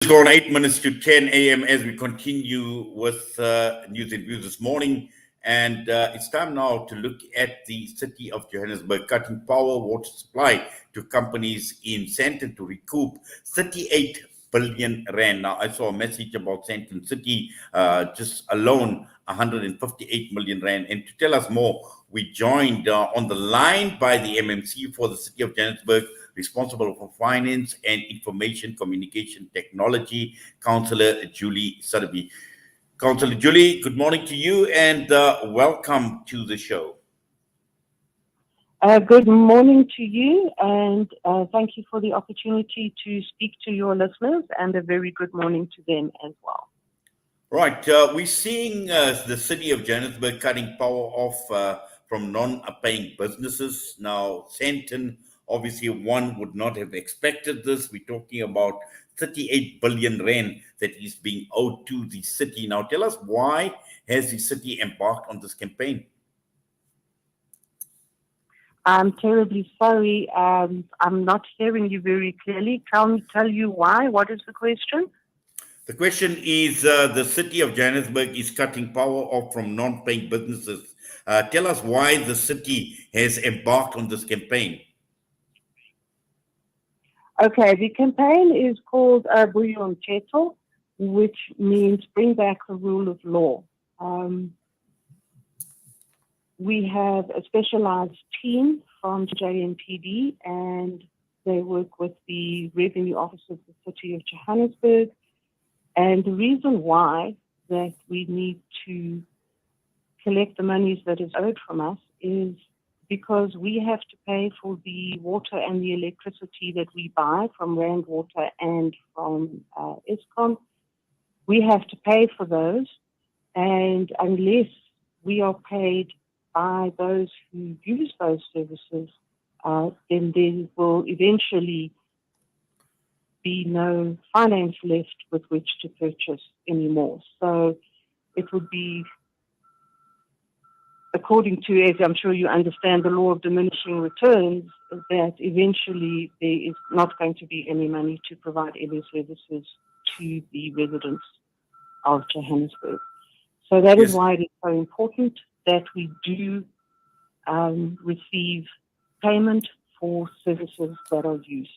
It's gone 8 minutes to 10 a.m. as we continue with news and views this morning. And it's time now to look at the City of Johannesburg cutting power water supply to companies in Sandton to recoup 38 billion rand. Now, I saw a message about Sandton City, just alone 158 million rand. And to tell us more, we joined on the line by the MMC for the City of Johannesburg, responsible for finance and information communication technology, Cllr Julie Suddaby. Councillor Julie, good morning to you and welcome to the show. Good morning to you, and thank you for the opportunity to speak to your listeners, and a very good morning to them as well. Right, we're seeing the City of Johannesburg cutting power off from non-paying businesses. Now, Sandton, obviously one would not have expected this. We're talking about 38 billion rand that is being owed to the city. Now, tell us, why has the city embarked on this campaign? I'm terribly sorry. I'm not hearing you very clearly. Can me tell you why? What is the question? The question is, the City of Johannesburg is cutting power off from non-paying businesses. Tell us why the city has embarked on this campaign. Okay, the campaign is called Buyo Mthetho, which means bring back the rule of law. We have a specialized team from JNPD, and they work with the revenue office of the City of Johannesburg. And the reason why that we need to collect the monies that is owed from us is because we have to pay for the water and the electricity that we buy from Rand Water and from Eskom. We have to pay for those, and unless we are paid by those who use those services, then there will eventually be no finance left with which to purchase anymore. So it would be, according to, as I'm sure you understand, the law of diminishing returns, that eventually there is not going to be any money to provide any services to the residents of Johannesburg. So that is why it is so important that we do receive payment for services that are used.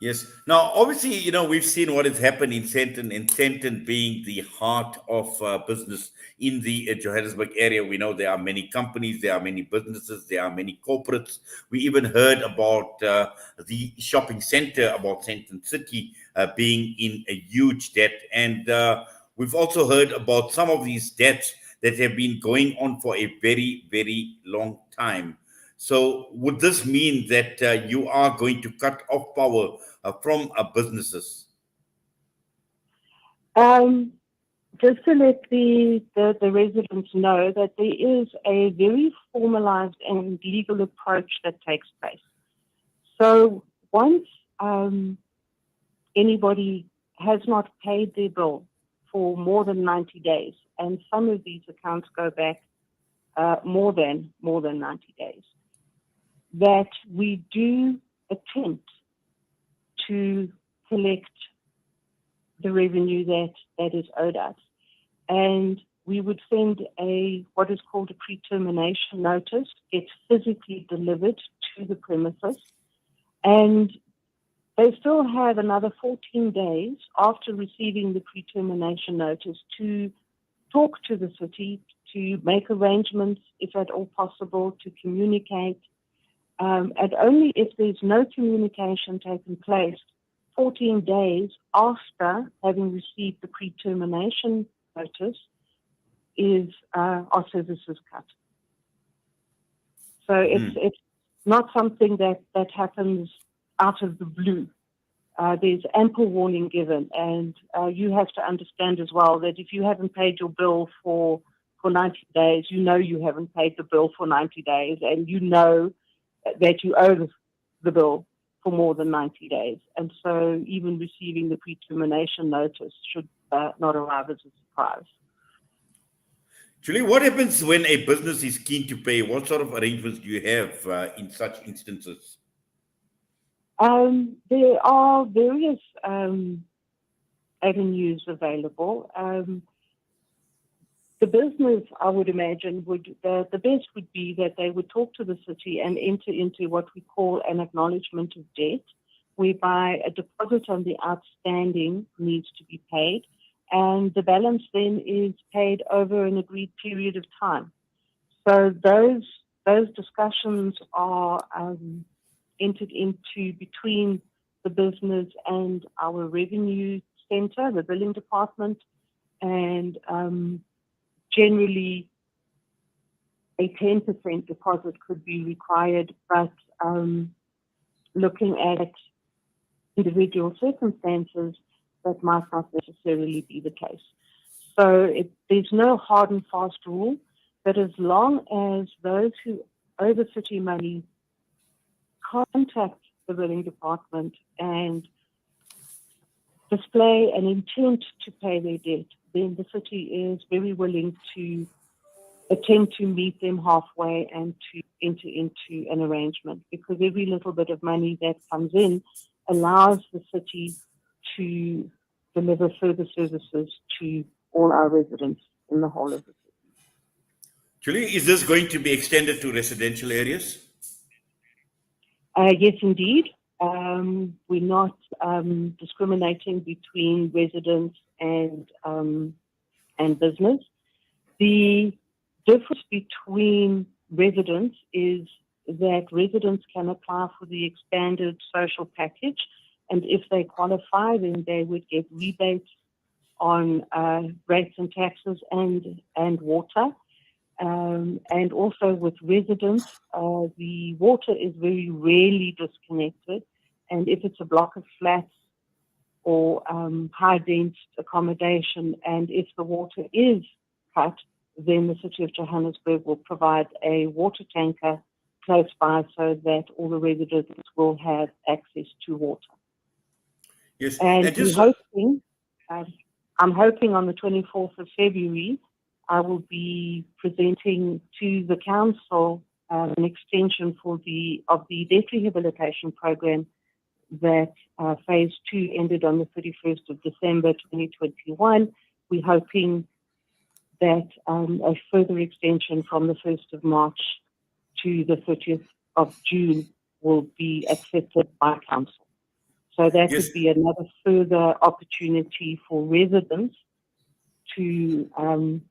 Yes. Now, obviously, we've seen what has happened in Sandton, and Sandton being the heart of business in the Johannesburg area. We know there are many companies, there are many businesses, there are many corporates. We even heard about the shopping center, about Sandton City being in a huge debt. And we've also heard about some of these debts that have been going on for a very, very long time. So would this mean that you are going to cut off power from businesses? Just to let the residents know that there is a very formalized and legal approach that takes place. So once anybody has not paid their bill for more than 90 days, and some of these accounts go back more than 90 days, that we do attempt to collect the revenue that is owed us. And we would send what is called a pre-termination notice. It's physically delivered to the premises. And they still have another 14 days after receiving the pre-termination notice to talk to the city, to make arrangements, if at all possible, to communicate. And only if there's no communication taking place 14 days after having received the pre-termination notice are services cut. So it's not something that happens out of the blue. There's ample warning given, and you have to understand as well that if you haven't paid your bill for 90 days, you haven't paid the bill for 90 days, and that you owe the bill for more than 90 days. And so even receiving the pre-termination notice should not arrive as a surprise. Julie, what happens when a business is keen to pay? What sort of arrangements do you have in such instances? There are various avenues available. The business, I would imagine, the best would be that they would talk to the city and enter into what we call an acknowledgement of debt, whereby a deposit on the outstanding needs to be paid, and the balance then is paid over an agreed period of time. So those discussions are entered into between the business and our revenue center, the billing department, and generally a 10% deposit could be required, but looking at individual circumstances, that might not necessarily be the case. So there's no hard and fast rule, but as long as those who owe the city money contact the billing department and display an intent to pay their debt, then the city is very willing to attempt to meet them halfway and to enter into an arrangement, because every little bit of money that comes in allows the city to deliver further services to all our residents in the whole of the city. Julie, is this going to be extended to residential areas? Yes, indeed. We're not discriminating between residents and business. The difference between residents is that residents can apply for the expanded social package, and if they qualify, then they would get rebates on rates and taxes and water. And also with residents, the water is very rarely disconnected, and if it's a block of flats or high-dense accommodation, and if the water is cut, then the City of Johannesburg will provide a water tanker close by so that all the residents will have access to water. Yes, and I'm hoping on the 24th of February, I will be presenting to the council an extension of the debt rehabilitation program that phase 2 ended on the 31st of December 2021. We're hoping that a further extension from the 1st of March to the 30th of June will be accepted by council. So that would be another further opportunity for residents to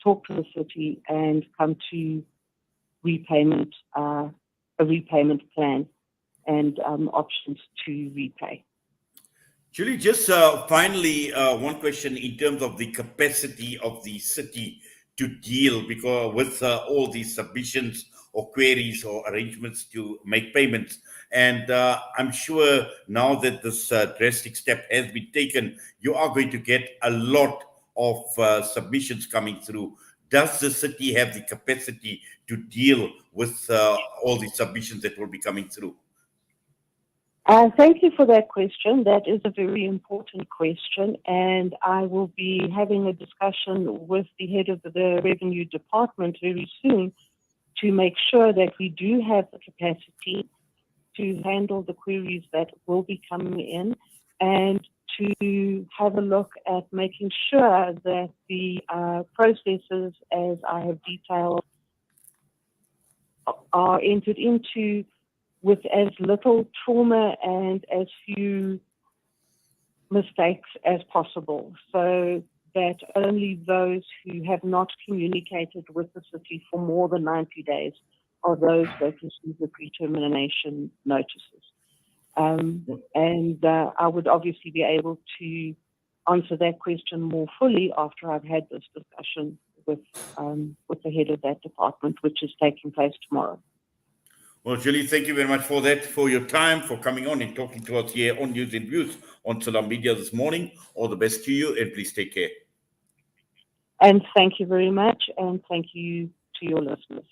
talk to the city and come to repayment, a repayment plan and options to repay. Julie, just finally, one question in terms of the capacity of the city to deal with all these submissions or queries or arrangements to make payments. And I'm sure now that this drastic step has been taken, you are going to get a lot of submissions coming through. Does the city have the capacity to deal with all the submissions that will be coming through? Thank you for that question. That is a very important question, and I will be having a discussion with the head of the revenue department very soon to make sure that we do have the capacity to handle the queries that will be coming in, and to have a look at making sure that the processes, as I have detailed, are entered into with as little trauma and as few mistakes as possible, so that only those who have not communicated with the city for more than 90 days are those that receive the pre-termination notices. And I would obviously be able to answer that question more fully after I've had this discussion with the head of that department, which is taking place tomorrow. Well, Julie, thank you very much for that, for your time, for coming on and talking to us here on News and Views on Cllr Media this morning. All the best to you, and please take care. And thank you very much, and thank you to your listeners.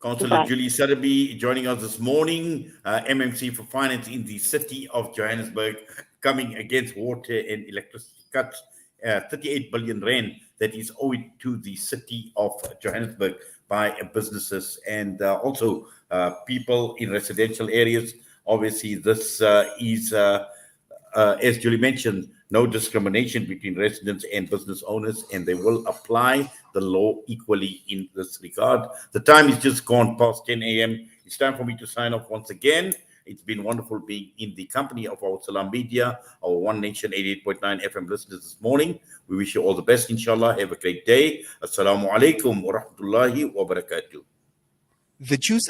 Cllr Julie Suddaby joining us this morning, MMC for Finance in the City of Johannesburg, coming against water and electricity cuts, 38 billion rand that is owed to the City of Johannesburg by businesses and also people in residential areas. Obviously, this is, as Julie mentioned, no discrimination between residents and business owners, and they will apply the law equally in this regard. The time is just gone past 10 a.m. It's time for me to sign off once again. It's been wonderful being in the company of our Salam Media, our One Nation 88.9 FM listeners this morning. We wish you all the best, inshallah. Have a great day. Assalamu alaikum wa rahmatullahi wa barakatuh. The Juice